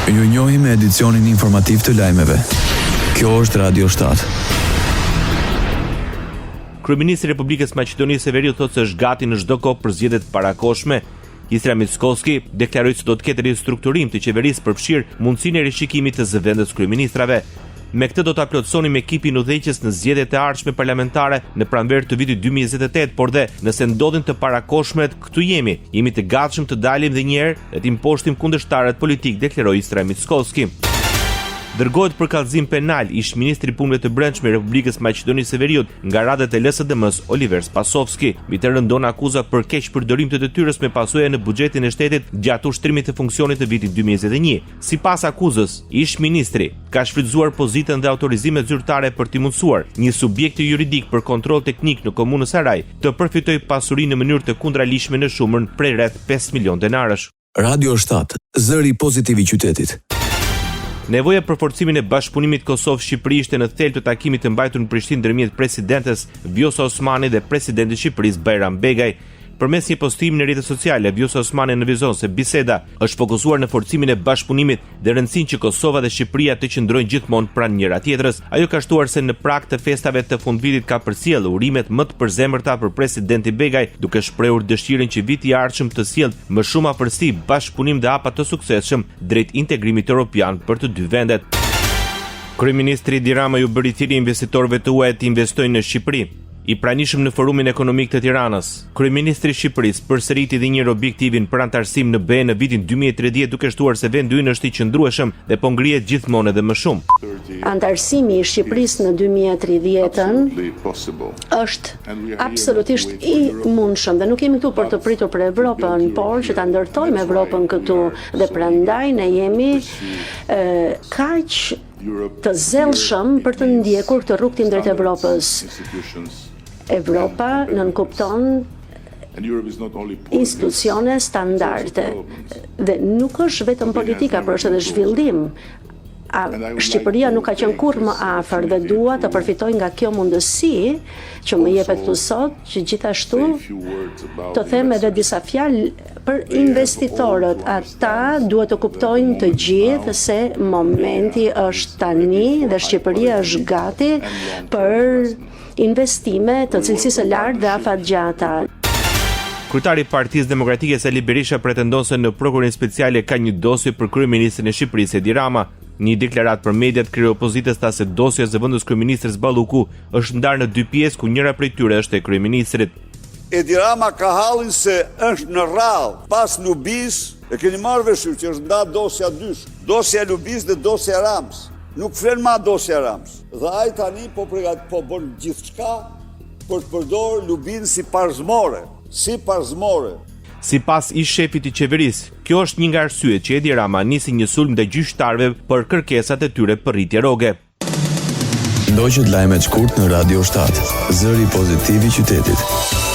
Ju njohim me edicionin informativ të lajmeve. Kjo është Radio 7. Kryeministri i Republikës Maqedonisë së Veriut thotë se është gati në çdo kohë për zgjedhjet parakoshme. Isra Mickoski deklaroi se do të ketë ristrukturim të qeverisë përfshir mundësinë e rishikimit të zëvendës kryeministrave. Me këtë do të plotësonim ekipin udhëheqës në zgjedhjet e ardhshme parlamentare në pranverë të vitit 2028, por dhe nëse ndodhin të parakoshmet, këtu jemi të gatshëm të dalim dhe një herë dhe të imposhtim kundërshtarët politik, deklaroi Isra Mickoski. Dërgohet për kallëzim penal ish-ministri i Punëve të Brendshme i Republikës Maqedonisë së Veriut nga radhët e LSDM-s Oliver Spasovski. Mbi të rëndon akuza për keq përdorim të detyrës me pasojë në buxhetin e shtetit gjatë ushtrimit të funksionit të vitit 2021. Sipas akuzës, ish-ministri ka shfrytzuar pozitën dhe autorizimet zyrtare për t'i mundsuar një subjekt juridik për kontroll teknik në komunën Saraj të përfitojë pasurinë në mënyrë të kundralishme në shumën prej rreth 5 milion denarësh. Radio 7, zëri pozitiv i qytetit. Nevoja për forcimin e bashkëpunimit Kosovë-Shqipëri ishte në thelb të takimit të mbajtur në Prishtinë ndërmjet presidentes Vjosa Osmani dhe presidentit të Shqipërisë Bajram Begaj. Përmes një postimi në rrjetet sociale, Vjosa Osmani nënvizon se biseda është fokusuar në forcimin e bashkëpunimit dhe rëndësinë që Kosova dhe Shqipëria të qëndrojnë gjithmonë pranë njëra tjetrës. Ajo ka shtuar se në prag të festave të fundvitit ka përcjellë urimet më të përzemërta për presidenti Begaj, duke shprehur dëshirën që viti i ardhshëm të sjellë më shumë afërsi, bashkëpunim dhe hapa të suksesshëm drejt integrimit evropian për të dy vendet. Kryeministri Edi Rama ju bëri thirrje investitorëve të huaj të investojnë në Shqipëri. I pranishëm në Forumin Ekonomik të Tiranës, kryeministri i Shqipërisë përsëriti dhe njëri objektivin për antarësim në BE në vitin 2030, duke shtuar se vendi ynë është i qëndrueshëm dhe po ngrihet gjithmonë edhe më shumë. Antarësimi i Shqipërisë në 2030 është absolutisht i mundshëm dhe nuk jemi këtu për të pritur për Evropën, por që ta ndërtojmë Evropën këtu dhe prandaj ne jemi kaq të zellshëm për të ndjekur këtë rrugtim drejt Evropës. Evropa nënkupton institucione standarde dhe nuk është vetëm politika, por është edhe zhvillim. Shqipëria nuk ka qenë kurrë më afër dhe dua të përfitoj nga kjo mundësi që më jepet këtu sot, që gjithashtu të them edhe disa fjalë për investitorët. Ata duhet të kuptojnë të gjithë se momenti është tani dhe Shqipëria është gati për investime të cilësisë së lartë dhe afatgjata. Kryetari i Partisë Demokratike Sali Berisha pretendon se në prokurorin speciale ka një dosje për kryeministrin e Shqipërisë Edi Rama. Një deklarat për mediat krye opozitës tha se dosja e zëvendës kryeministrit Balluku është ndarë në dy pjesë ku njëra prej tyre është e kryeministrit. Edi Rama ka hallin se është në rradhë pas Lubis, e keni marrë vesh që është ndarë dosja dysh, dosja Lubis dhe dosja Rams. Nuk flen ma dosja Rams. Dhe ai tani po bën gjithçka për të përdorur Lubin si parzmore. Sipas ish shefit i qeverisë, kjo është një nga arsyet që Edi Rama nisi një sulm ndaj gjyqtarëve për kërkesat e tyre për rritje rroge. Ndoqët lajmet shkurt në Radio 7, zëri pozitiv i qytetit.